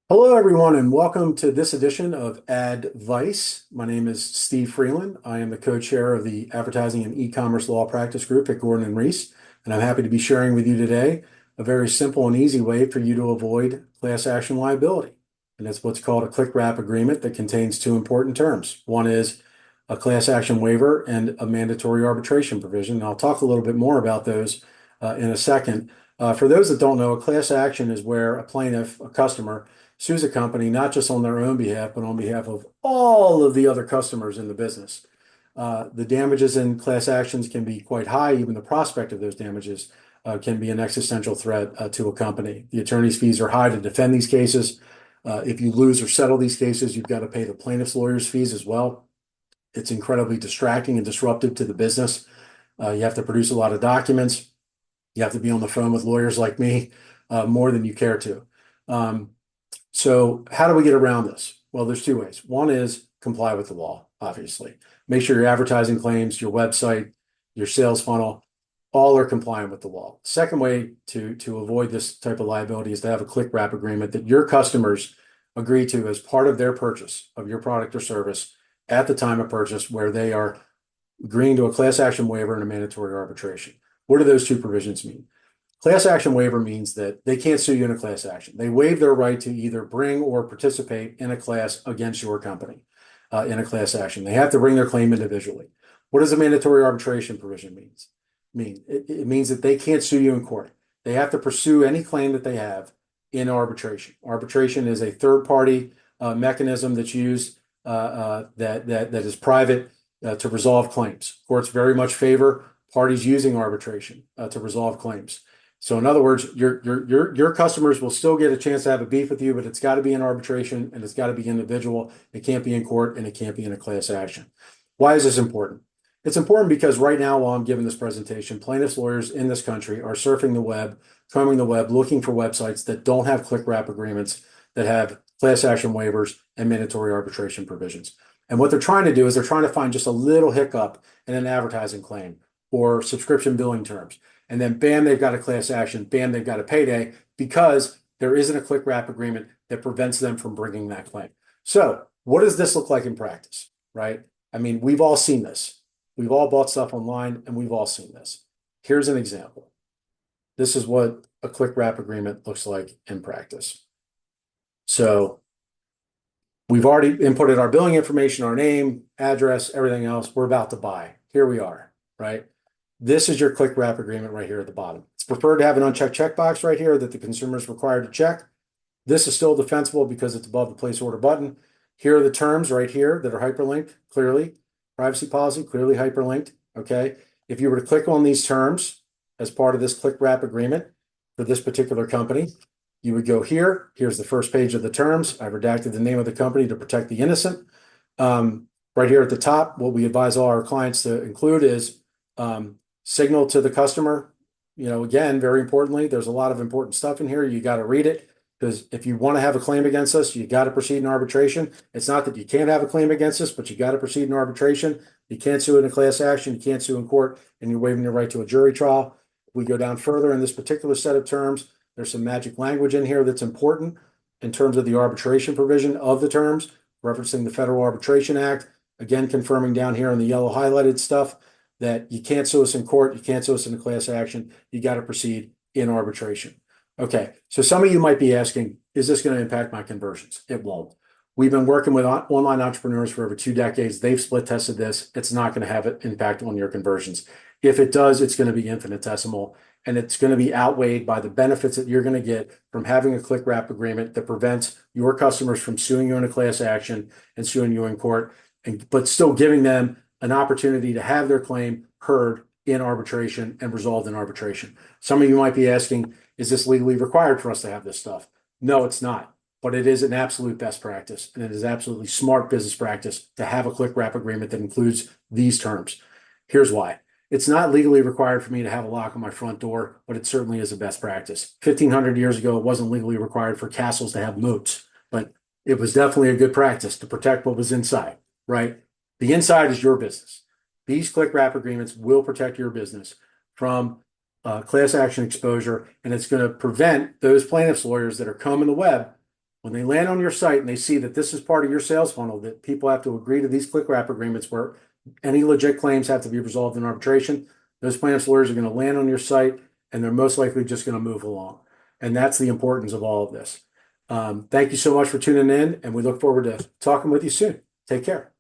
Hello, everyone, and welcome to this edition of Advice. My name is Steve Freeland. I am the co-chair of the Advertising and E-commerce Law Practice Group at Gordon and Reese, and I'm happy to be sharing with you today a very simple and easy way for you to avoid class action liability. And it's what's called a click wrap agreement that contains two important terms. One is a class action waiver and a mandatory arbitration provision. And I'll talk a little bit more about those in a second. For those that don't know, a class action is where a plaintiff, a customer, sues a company not just on their own behalf, but on behalf of all of the other customers in the business. The damages in class actions can be quite high. Even the prospect of those damages can be an existential threat to a company. The attorney's fees are high to defend these cases. If you lose or settle these cases, you've got to pay the plaintiff's lawyer's fees as well. It's incredibly distracting and disruptive to the business. You have to produce a lot of documents. You have to be on the phone with lawyers like me more than you care to. So how do we get around this? Well, there's two ways. One is comply with the law, obviously. Make sure your advertising claims, your website, your sales funnel, all are compliant with the law. Second way to avoid this type of liability is to have a click wrap agreement that your customers agree to as part of their purchase of your product or service at the time of purchase, where they are agreeing to a class action waiver and a mandatory arbitration. What do those two provisions mean? Class action waiver means that they can't sue you in a class action. They waive their right to either bring or participate in a class against your company in a class action. They have to bring their claim individually. What does a mandatory arbitration provision mean? It means that they can't sue you in court. They have to pursue any claim that they have in arbitration. Arbitration is a third-party mechanism that's used that is private to resolve claims. Courts very much favor parties using arbitration to resolve claims. So in other words, your customers will still get a chance to have a beef with you, but it's got to be in arbitration and it's got to be individual. It can't be in court and it can't be in a class action. Why is this important? It's important because right now, while I'm giving this presentation, plaintiffs' lawyers in this country are surfing the web, combing the web, looking for websites that don't have click wrap agreements, that have class action waivers and mandatory arbitration provisions. And what they're trying to do is they're trying to find just a little hiccup in an advertising claim or subscription billing terms. And then bam, they've got a class action, bam, they've got a payday because there isn't a click wrap agreement that prevents them from bringing that claim. So what does this look like in practice, right? I mean, we've all seen this. We've all bought stuff online and we've all seen this. Here's an example. This is what a click wrap agreement looks like in practice. So we've already inputted our billing information, our name, address, everything else. We're about to buy. Here we are, right? This is your click wrap agreement right here at the bottom. It's preferred to have an unchecked checkbox right here that the consumer is required to check. This is still defensible because it's above the place order button. Here are the terms right here that are hyperlinked clearly. Privacy policy, clearly hyperlinked. Okay. If you were to click on these terms as part of this click wrap agreement for this particular company, you would go here. Here's the first page of the terms. I've redacted the name of the company to protect the innocent. Right here at the top, what we advise all our clients to include is signal to the customer. You know, again, very importantly, there's a lot of important stuff in here. You got to read it, because if you want to have a claim against us, you got to proceed in arbitration. It's not that you can't have a claim against us, but you got to proceed in arbitration. You can't sue in a class action. You can't sue in court, and you're waiving your right to a jury trial. We go down further in this particular set of terms. There's some magic language in here that's important in terms of the arbitration provision of the terms, referencing the Federal Arbitration Act. Again, confirming down here in the yellow highlighted stuff that you can't sue us in court, you can't sue us in a class action, you got to proceed in arbitration. Okay, so some of you might be asking, is this going to impact my conversions? It won't. We've been working with online entrepreneurs for over 2 decades. They've split tested this. It's not going to have an impact on your conversions. If it does, it's going to be infinitesimal, and it's going to be outweighed by the benefits that you're going to get from having a click wrap agreement that prevents your customers from suing you in a class action and suing you in court, but still giving them an opportunity to have their claim heard in arbitration and resolved in arbitration. Some of you might be asking, is this legally required for us to have this stuff? No, it's not, but it is an absolute best practice, and it is absolutely smart business practice to have a click wrap agreement that includes these terms. Here's why. It's not legally required for me to have a lock on my front door, but it certainly is a best practice. 1,500 years ago, it wasn't legally required for castles to have moats, but it was definitely a good practice to protect what was inside, right? The inside is your business. These click wrap agreements will protect your business from class action exposure, and it's going to prevent those plaintiffs' lawyers that are combing the web When they land on your site and they see that this is part of your sales funnel, that people have to agree to these click wrap agreements where any legit claims have to be resolved in arbitration, those plaintiffs' lawyers are going to land on your site and they're most likely just going to move along. And that's the importance of all of this. Thank you so much for tuning in, and we look forward to talking with you soon. Take care.